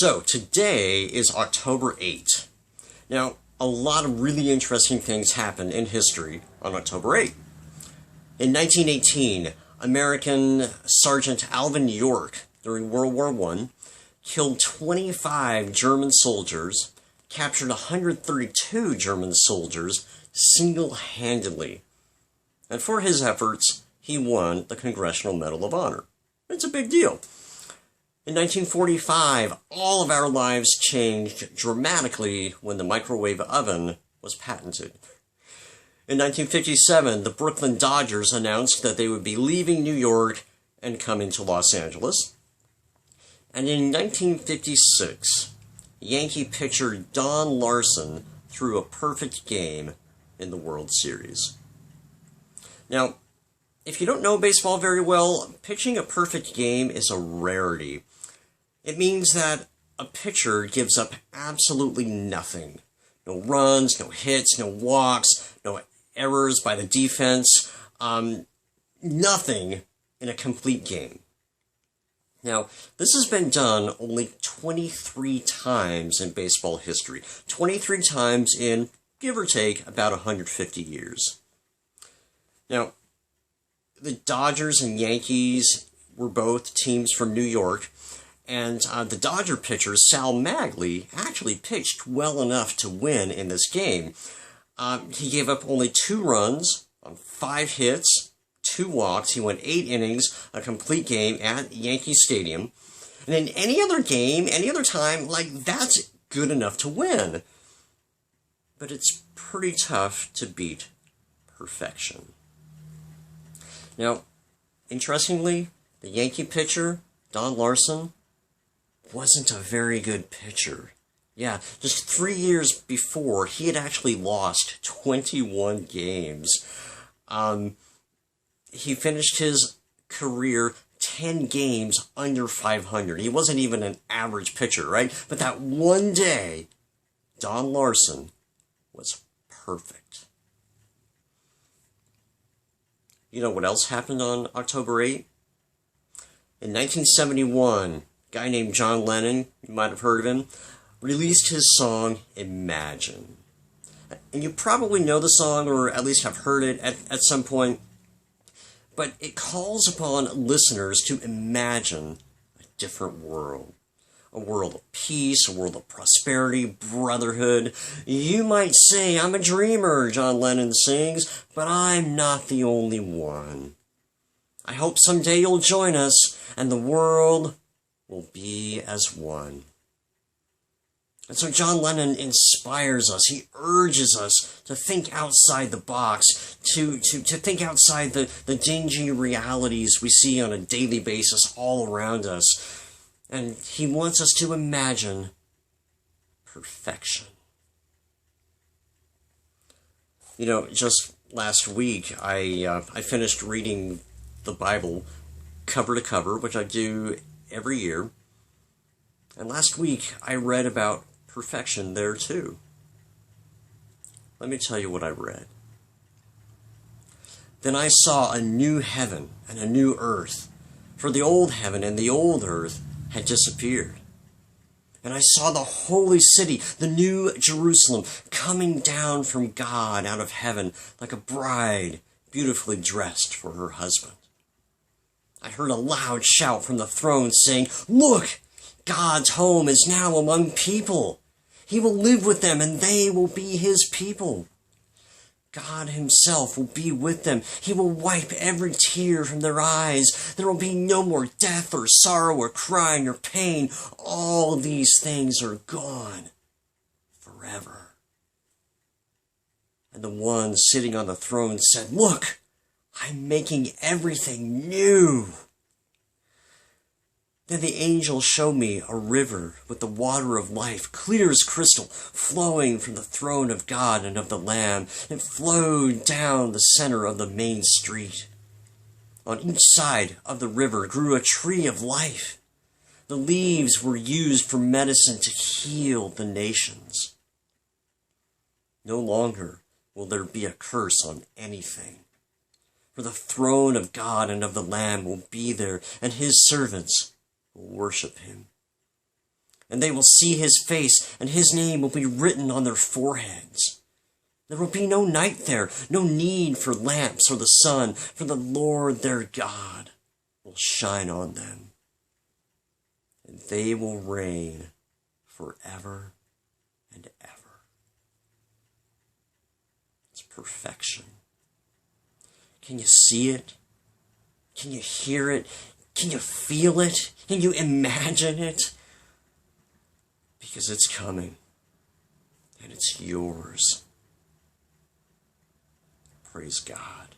So today is October 8th. Now, a lot of really interesting things happened in history on October 8th. In 1918, American Sergeant Alvin York, during World War I, killed 25 German soldiers, captured 132 German soldiers single-handedly. And for his efforts, he won the Congressional Medal of Honor. It's a big deal. In 1945, all of our lives changed dramatically when the microwave oven was patented. In 1957, the Brooklyn Dodgers announced that they would be leaving New York and coming to Los Angeles. And in 1956, Yankee pitcher Don Larson threw a perfect game in the World Series. Now, if you don't know baseball very well, pitching a perfect game is a rarity. It means that a pitcher gives up absolutely nothing. No runs, no hits, no walks, no errors by the defense, nothing in a complete game. Now, this has been done only 23 times in baseball history. 23 times in, give or take, about 150 years. Now, the Dodgers and Yankees were both teams from New York, and the Dodger pitcher, Sal Maglie, actually pitched well enough to win in this game. He gave up only 2 runs on 5 hits, 2 walks. He went 8 innings, a complete game at Yankee Stadium. And in any other game, any other time, that's good enough to win. But it's pretty tough to beat perfection. Now, interestingly, the Yankee pitcher, Don Larson, wasn't a very good pitcher. Yeah, just 3 years before, he had actually lost 21 games. He finished his career 10 games under 500. He wasn't even an average pitcher, right? But that one day, Don Larson was perfect. You know what else happened on October 8th? In 1971, a guy named John Lennon, you might have heard of him, released his song, Imagine. And you probably know the song, or at least have heard it at some point, but it calls upon listeners to imagine a different world. A world of peace, a world of prosperity, brotherhood. You might say, I'm a dreamer, John Lennon sings, but I'm not the only one. I hope someday you'll join us, and the world will be as one. And so John Lennon inspires us. He urges us to think outside the box, to think outside the dingy realities we see on a daily basis all around us. And he wants us to imagine perfection. You know, just last week, I finished reading the Bible cover to cover, which I do every year. And last week, I read about perfection there too. Let me tell you what I read. Then I saw a new heaven and a new earth, for the old heaven and the old earth had disappeared. And I saw the holy city, the new Jerusalem, coming down from God out of heaven like a bride beautifully dressed for her husband. I heard a loud shout from the throne saying, "Look, God's home is now among people. He will live with them and they will be his people. God himself will be with them. He will wipe every tear from their eyes. There will be no more death or sorrow or crying or pain. All these things are gone forever." And the one sitting on the throne said, "Look, I'm making everything new." Then the angel showed me a river with the water of life, clear as crystal, flowing from the throne of God and of the Lamb. It flowed down the center of the main street. On each side of the river grew a tree of life. The leaves were used for medicine to heal the nations. No longer will there be a curse on anything, for the throne of God and of the Lamb will be there, and his servants will worship him. and they will see his face, and his name will be written on their foreheads. There will be no night there, no need for lamps or the sun, for the Lord their God will shine on them, and they will reign forever and ever. It's perfection. Can you see it? Can you hear it? Can you feel it? Can you imagine it? Because it's coming, and it's yours. Praise God.